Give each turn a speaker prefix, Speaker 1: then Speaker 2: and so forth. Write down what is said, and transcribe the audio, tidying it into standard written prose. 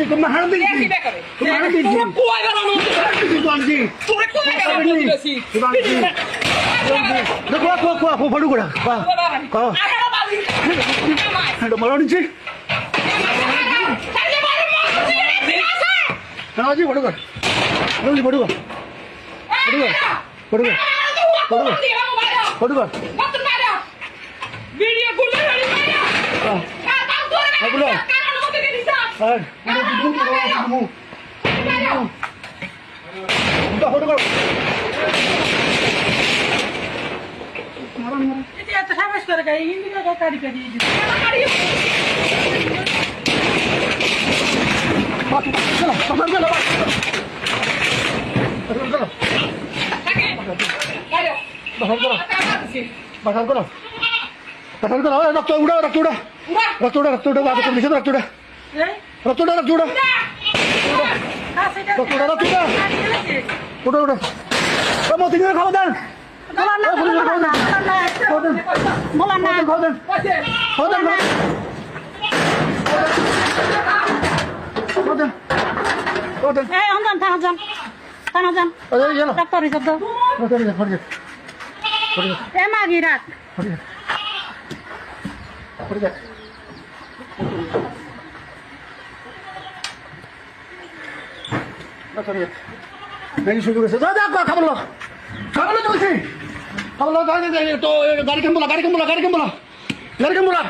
Speaker 1: তুমি হার দিছি
Speaker 2: কি বেকারে
Speaker 1: তুমি হার দিছি
Speaker 2: তোরা কোয়াই গেল না
Speaker 1: তুই
Speaker 2: তোরা কোয়াই গেল বলতেছি
Speaker 1: কোয়া ফটো করা এটা মারা নিচ্ছে জি ফটো কর ফটো কর ফটো কর ফটো কর
Speaker 2: ভিডিও গুলো রেডি মাইরা কাম করে
Speaker 1: এগুলো
Speaker 2: কারণ মতে দিছা
Speaker 1: আর ফটো কর
Speaker 2: এটা এত সাবাস করে গাই হিন্দি না কারি কারি
Speaker 1: रक्त उड़ा रक्त उड़ा रक्त उड़ा रक्त उड़ा बात कर रक्त उड़ा रक्त उड़ा रक्त उड़ा रक्त उड़ा उड़ा उड़ा मोती ने खाओ देन
Speaker 2: মোলা না
Speaker 1: खाओ देन खाओ देन
Speaker 2: এই অঞ্জন থানজন
Speaker 1: अरे ये लो
Speaker 2: ডাক্তার হিসাব দাও এ মাগি রাখ
Speaker 1: नहीं शुरू कैसे जा खबर लो तो गाड़ी कम बोला गाड़ी कम बोला